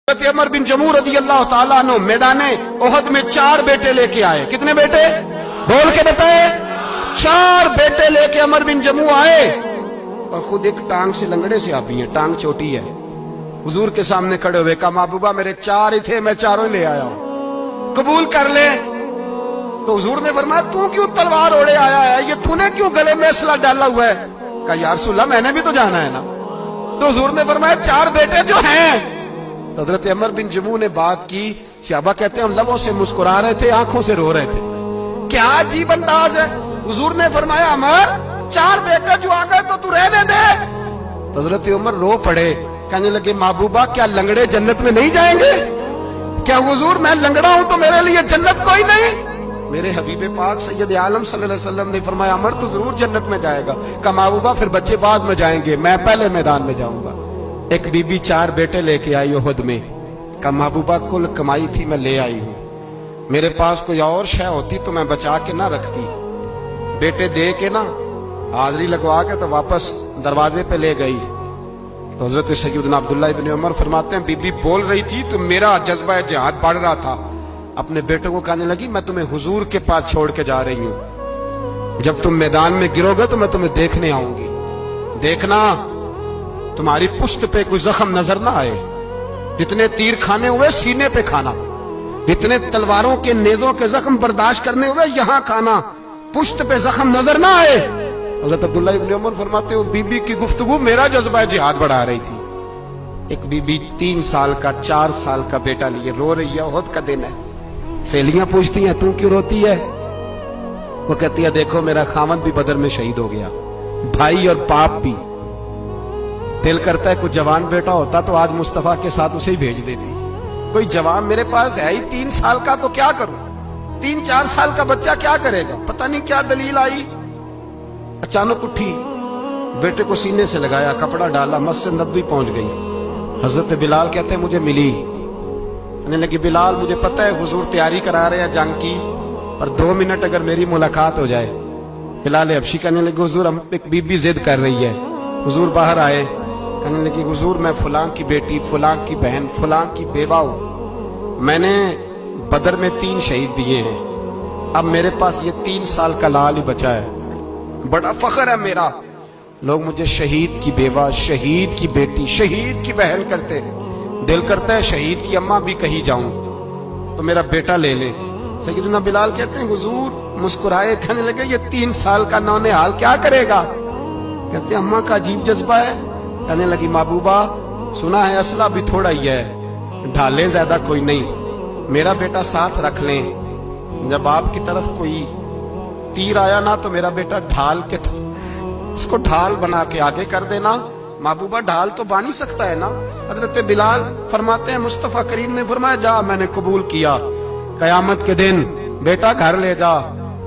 حضرت عمر بن जमू रजी अल्लाह ताला अन्हु मैदाने ओहद में 4 बेटे लेके आए। कितने बेटे? बोल के बताए। 4 बेटे लेके अमर बिन जमू आए और खुद एक टांग से लंगड़े से आप हैं, टांग छोटी है। हुजूर के सामने खड़े हुए कहा महबूबा मेरे 4 ही थे, मैं 4 ले आया हूं, कबूल कर ले। तो हुजूर ने फरमाया तू क्यों तलवार ओढ़े आया है, ये तूने क्यों गले में असला डाला हुआ है? कहा या रसूल अल्लाह मैंने भी तो जाना है ना। तो हुजूर ने फरमाया 4 बेटे जो हैं। तो हजरत अमर बिन जमू ने बात की, सहाबा कहते हैं हम लबों से मुस्कुरा रहे थे, आंखों से रो रहे थे। क्या अजीब अंदाज है। हुजूर ने फरमाया अमर 4 बेटे जो आ गए तो तू रहने दे। तो हजरत उमर रो पड़े, कहने लगे महबूबा क्या लंगड़े जन्नत में नहीं जाएंगे? क्या हुजूर मैं लंगड़ा हूं तो मेरे लिए जन्नत कोई नहीं? मेरे हबीबे पाक सैयद आलम सल्लल्लाहु अलैहि वसल्लम ने फरमाया अमर तू जरूर जन्नत में जाएगा। कहा महबूबा फिर बच्चे बाद में जाएंगे, मैं पहले मैदान में जाऊंगा। एक बीबी 4 बेटे लेके आई ओहद में। कहा महबूबा कुल कमाई थी मैं ले आई हूं, मेरे पास कोई और शय होती तो मैं बचा के ना रखती। बेटे दे के ना हाजिरी लगवा के तो वापस दरवाजे पे ले गई। तो हजरत सैयदना अब्दुल्लाह इब्न उमर फरमाते हैं बीबी बोल रही थी तो मेरा जज्बा जिहाद बढ़ रहा था। अपने बेटों को कहने लगी मैं तुम्हें हुजूर के पास छोड़ के जा रही हूं, जब तुम मैदान में गिरोगे तो मैं तुम्हें देखने आऊंगी, देखना तुम्हारी पुश्त पे कोई जख्म नजर ना आए, जितने तीर खाने हुए सीने पे खाना, इतने तलवारों के नेजों के जख्म बर्दाश्त करने हुए यहां खाना, पुश्त पे जख्म नजर ना आए। हज़रत अब्दुल्ला इब्न उमर फरमाते हो बीबी की गुफ्तगू मेरा जज्बा जिहाद बढ़ा रही थी। एक बीबी 3 साल का 4 साल का बेटा लिए रो रही है, ओहद का दिन है। सहेलियां पूछती हैं तू क्यों रोती है? वो कहती है देखो मेरा खामन भी बदर में शहीद हो गया, भाई और बाप भी। दिल करता है कोई जवान बेटा होता तो आज मुस्तफा के साथ उसे ही भेज देती। कोई जवान मेरे पास है ही 3 साल का तो क्या करूं? 3-4 साल का बच्चा क्या करेगा? पता नहीं क्या दलील आई। अचानक उठी, बेटे को सीने से लगाया, कपड़ा डाला, मस्जिद नबवी पहुंच गई। हजरत बिलाल कहते हैं मुझे मिली, कहने लगी बिलाल मुझे पता है हुजूर तैयारी करा रहे हैं जंग की, पर 2 मिनट अगर मेरी मुलाकात हो जाए। बिलाल हबशी कहने लगे हुजूर हम एक बीबी जिद कर रही है। हुजूर बाहर आए, कहने लगी हुजूर मैं फलां की बेटी, फलां की बहन, फलां की बेवा हूं, मैंने बदर में 3 शहीद दिए हैं, अब मेरे पास ये 3 साल का लाल ही बचा है, बड़ा फख्र है मेरा। लोग मुझे शहीद की बेवा, शहीद की बेटी, शहीद की बहन करते, दिल करता है शहीद की अम्मा भी कहीं जाऊं तो मेरा बेटा ले ले। सैयदना बिलाल कहते हैं हुजूर मुस्कुराए, कहने लगे ये 3 साल का नौनिहाल क्या करेगा? कहते अम्मा का अजीब जज्बा है। कहने लगी महबूबा सुना है असला भी थोड़ा ही है, ढाले ज्यादा कोई नहीं, मेरा बेटा साथ रख लें, जब आपकी तरफ कोई तीर आया ना तो मेरा बेटा ढाल के इसको ढाल बना के आगे कर देना। महबूबा ढाल तो बानी सकता है ना। हजरत बिलाल फरमाते हैं मुस्तफा करीम ने फरमाया जा मैंने कबूल किया, कयामत के दिन बेटा घर ले जा,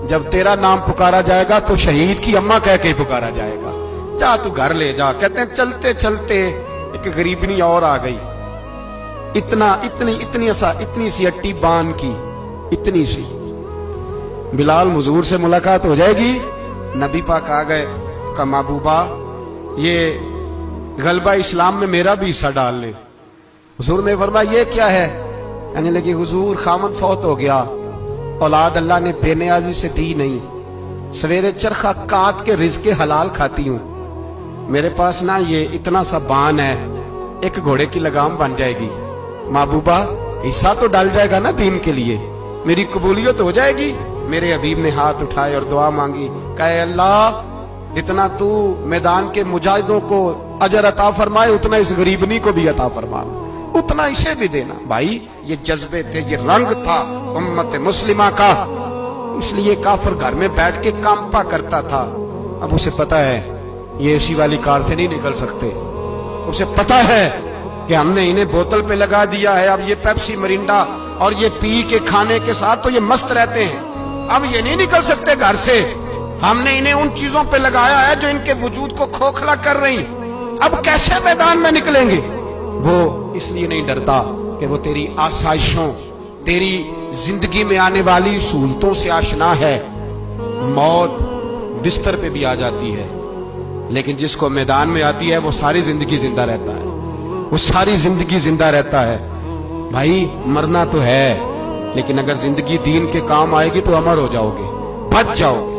जब तेरा नाम पुकारा जाएगा तो शहीद की अम्मा कह के पुकारा जाएगा, जा तू घर ले जा। कहते हैं चलते चलते एक गरीबनी और आ गई, इतनी सी अट्टी बान की, इतनी सी। बिलाल हुजूर से मुलाकात हो जाएगी। नबी पाक आ गए, कहा महबूबा ये गलबा इस्लाम में मेरा भी हिस्सा डाल ले। हुजूर ने फरमाया ये क्या है? कहने लगी हुजूर खामन फौत हो गया, औलाद अल्लाह ने बेनियाजी से दी नहीं, सवेरे चरखा काट के रिज़्क़े हलाल खाती हूं, मेरे पास ना ये इतना सा बान है, एक घोड़े की लगाम बन जाएगी, महबूबा हिस्सा तो डाल जाएगा ना दीन के लिए, मेरी कबूलियत हो जाएगी। मेरे हबीब ने हाथ उठाए और दुआ मांगी, कहे अल्लाह जितना तू मैदान के मुजाहिदों को अजर अता फरमाए उतना इस गरीबनी को भी अता फरमा, उतना इसे भी देना। भाई ये जज्बे थे, ये रंग था उम्मत मुस्लिमा का, इसलिए काफिर घर में बैठ के कांपा करता था। अब उसे पता है ये एसी वाली कार से नहीं निकल सकते, उसे पता है कि हमने इन्हें बोतल पे लगा दिया है, अब ये पेप्सी मरिंडा और ये पी के खाने के साथ तो ये मस्त रहते हैं, अब ये नहीं निकल सकते घर से, हमने इन्हें उन चीजों पे लगाया है जो इनके वजूद को खोखला कर रही, अब कैसे मैदान में निकलेंगे? वो इसलिए नहीं डरता कि वो तेरी आसाइशों, तेरी जिंदगी में आने वाली सहूलतों से आशना है। मौत बिस्तर पे भी आ जाती है, लेकिन जिसको मैदान में आती है वो सारी जिंदगी जिंदा रहता है, वो सारी जिंदगी जिंदा रहता है। بھائی مرنا تو ہے لیکن اگر زندگی دین کے کام آئے گی تو امر ہو جاؤ گے, بچ جاؤ گے.